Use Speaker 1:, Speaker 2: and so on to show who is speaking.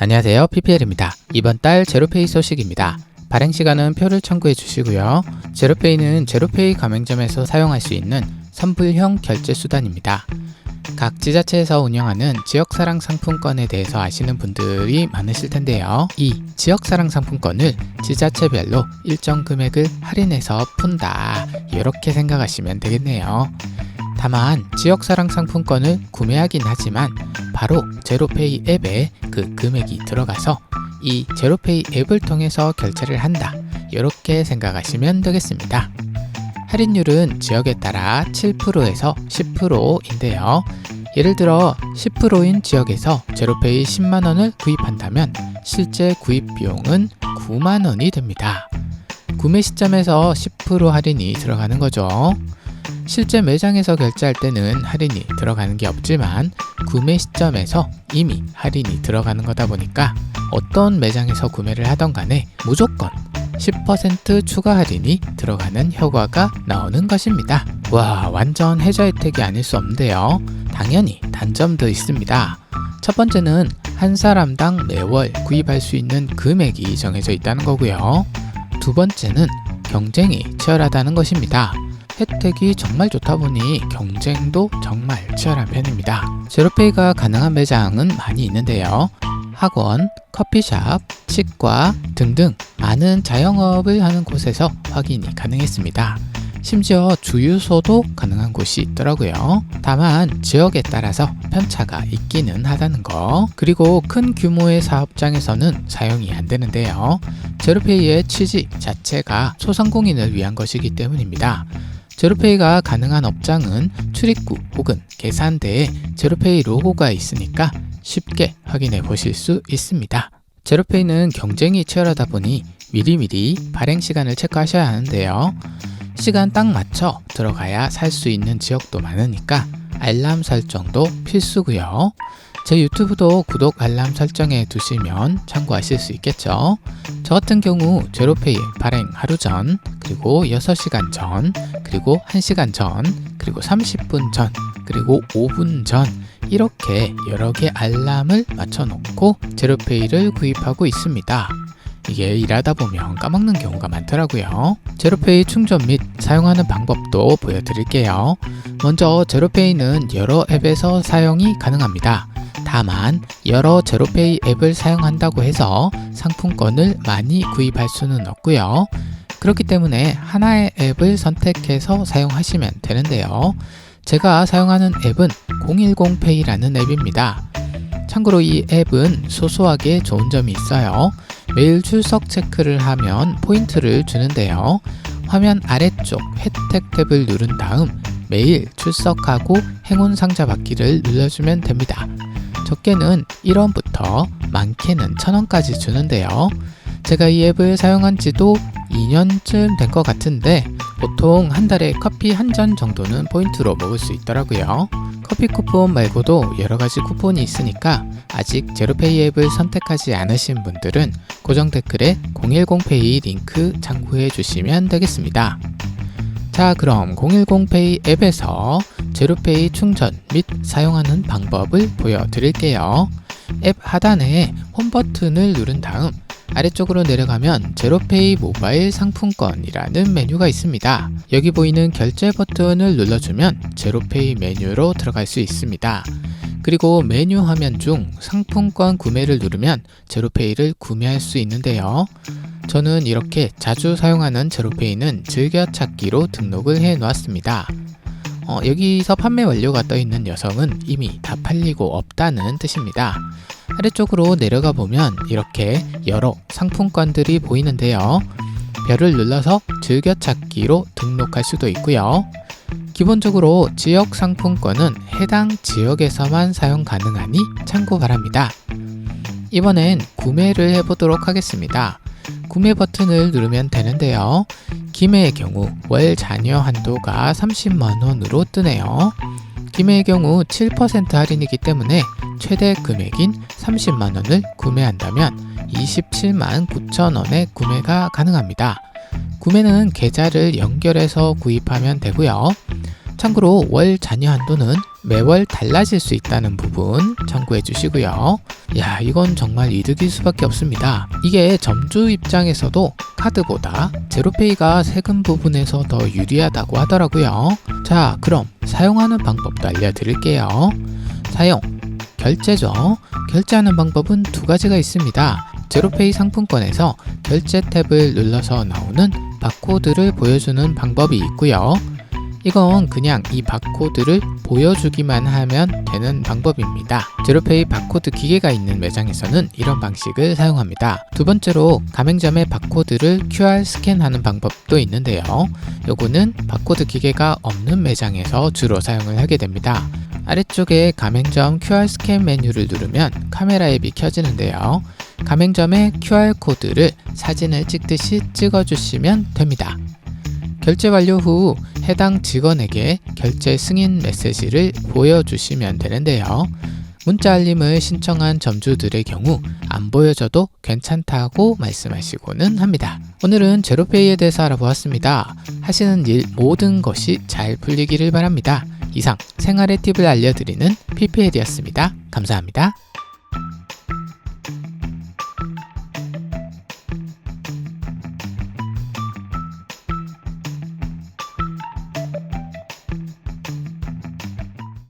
Speaker 1: 안녕하세요, PPL입니다. 이번 달 제로페이 소식입니다. 발행 시간은 표를 참고해 주시고요. 제로페이는 제로페이 가맹점에서 사용할 수 있는 선불형 결제 수단입니다. 각 지자체에서 운영하는 지역사랑 상품권에 대해서 아시는 분들이 많으실 텐데요. 이 지역사랑 상품권을 지자체별로 일정 금액을 할인해서 푼다, 이렇게 생각하시면 되겠네요. 다만 지역사랑 상품권을 구매하긴 하지만 바로 제로페이 앱에 그 금액이 들어가서 이 제로페이 앱을 통해서 결제를 한다, 이렇게 생각하시면 되겠습니다. 할인율은 지역에 따라 7%에서 10%인데요. 예를 들어 10%인 지역에서 제로페이 10만원을 구입한다면 실제 구입 비용은 9만원이 됩니다. 구매 시점에서 10% 할인이 들어가는 거죠. 실제 매장에서 결제할 때는 할인이 들어가는 게 없지만 구매 시점에서 이미 할인이 들어가는 거다 보니까 어떤 매장에서 구매를 하던 간에 무조건 10% 추가 할인이 들어가는 효과가 나오는 것입니다. 와, 완전 혜자 혜택이 아닐 수 없는데요. 당연히 단점도 있습니다. 첫 번째는 한 사람당 매월 구입할 수 있는 금액이 정해져 있다는 거고요. 두 번째는 경쟁이 치열하다는 것입니다. 혜택이 정말 좋다 보니 경쟁도 정말 치열한 편입니다. 제로페이가 가능한 매장은 많이 있는데요. 학원, 커피숍, 치과 등등 많은 자영업을 하는 곳에서 확인이 가능했습니다. 심지어 주유소도 가능한 곳이 있더라고요. 다만 지역에 따라서 편차가 있기는 하다는 거. 그리고 큰 규모의 사업장에서는 사용이 안 되는데요. 제로페이의 취지 자체가 소상공인을 위한 것이기 때문입니다. 제로페이가 가능한 업장은 출입구 혹은 계산대에 제로페이 로고가 있으니까 쉽게 확인해 보실 수 있습니다. 제로페이는 경쟁이 치열하다 보니 미리미리 발행 시간을 체크하셔야 하는데요. 시간 딱 맞춰 들어가야 살 수 있는 지역도 많으니까 알람 설정도 필수고요. 제 유튜브도 구독 알람 설정해 두시면 참고하실 수 있겠죠. 저 같은 경우 제로페이 발행 하루 전, 그리고 6시간 전, 그리고 1시간 전, 그리고 30분 전, 그리고 5분 전, 이렇게 여러 개 알람을 맞춰 놓고 제로페이를 구입하고 있습니다. 이게 일하다 보면 까먹는 경우가 많더라고요. 제로페이 충전 및 사용하는 방법도 보여드릴게요. 먼저 제로페이는 여러 앱에서 사용이 가능합니다. 다만 여러 제로페이 앱을 사용한다고 해서 상품권을 많이 구입할 수는 없고요. 그렇기 때문에 하나의 앱을 선택해서 사용하시면 되는데요. 제가 사용하는 앱은 010페이라는 앱입니다. 참고로 이 앱은 소소하게 좋은 점이 있어요. 매일 출석 체크를 하면 포인트를 주는데요. 화면 아래쪽 혜택 탭을 누른 다음 매일 출석하고 행운 상자 받기를 눌러주면 됩니다. 적게는 1원부터 많게는 1000원까지 주는데요. 제가 이 앱을 사용한 지도 2년쯤 된 것 같은데 보통 한 달에 커피 한 잔 정도는 포인트로 먹을 수 있더라고요. 커피 쿠폰 말고도 여러 가지 쿠폰이 있으니까 아직 제로페이 앱을 선택하지 않으신 분들은 고정 댓글에 010페이 링크 참고해 주시면 되겠습니다. 자, 그럼 010페이 앱에서 제로페이 충전 및 사용하는 방법을 보여드릴게요. 앱 하단에 홈 버튼을 누른 다음 아래쪽으로 내려가면 제로페이 모바일 상품권이라는 메뉴가 있습니다. 여기 보이는 결제 버튼을 눌러주면 제로페이 메뉴로 들어갈 수 있습니다. 그리고 메뉴 화면 중 상품권 구매를 누르면 제로페이를 구매할 수 있는데요. 저는 이렇게 자주 사용하는 제로페이는 즐겨찾기로 등록을 해 놓았습니다. 여기서 판매 완료가 떠 있는 여성은 이미 다 팔리고 없다는 뜻입니다. 아래쪽으로 내려가 보면 이렇게 여러 상품권들이 보이는데요. 별을 눌러서 즐겨찾기로 등록할 수도 있고요. 기본적으로 지역 상품권은 해당 지역에서만 사용 가능하니 참고 바랍니다. 이번엔 구매를 해보도록 하겠습니다. 구매 버튼을 누르면 되는데요. 기매의 경우 월 잔여 한도가 30만원으로 뜨네요. 기매의 경우 7% 할인이기 때문에 최대 금액인 30만원을 구매한다면 27만 9천원에 구매가 가능합니다. 구매는 계좌를 연결해서 구입하면 되고요. 참고로 월 잔여 한도는 매월 달라질 수 있다는 부분 참고해 주시고요. 야, 이건 정말 이득일 수밖에 없습니다. 이게 점주 입장에서도 카드보다 제로페이가 세금 부분에서 더 유리하다고 하더라고요. 자, 그럼 사용하는 방법도 알려드릴게요. 사용, 결제죠. 결제하는 방법은 두 가지가 있습니다. 제로페이 상품권에서 결제 탭을 눌러서 나오는 바코드를 보여주는 방법이 있고요. 이건 그냥 이 바코드를 보여주기만 하면 되는 방법입니다. 제로페이 바코드 기계가 있는 매장에서는 이런 방식을 사용합니다. 두 번째로 가맹점의 바코드를 QR 스캔하는 방법도 있는데요. 요거는 바코드 기계가 없는 매장에서 주로 사용을 하게 됩니다. 아래쪽에 가맹점 QR 스캔 메뉴를 누르면 카메라 앱이 켜지는데요. 가맹점의 QR코드를 사진을 찍듯이 찍어주시면 됩니다. 결제 완료 후 해당 직원에게 결제 승인 메시지를 보여주시면 되는데요. 문자 알림을 신청한 점주들의 경우 안 보여줘도 괜찮다고 말씀하시고는 합니다. 오늘은 제로페이에 대해서 알아보았습니다. 하시는 일 모든 것이 잘 풀리기를 바랍니다. 이상 생활의 팁을 알려드리는 PPL이었습니다. 감사합니다.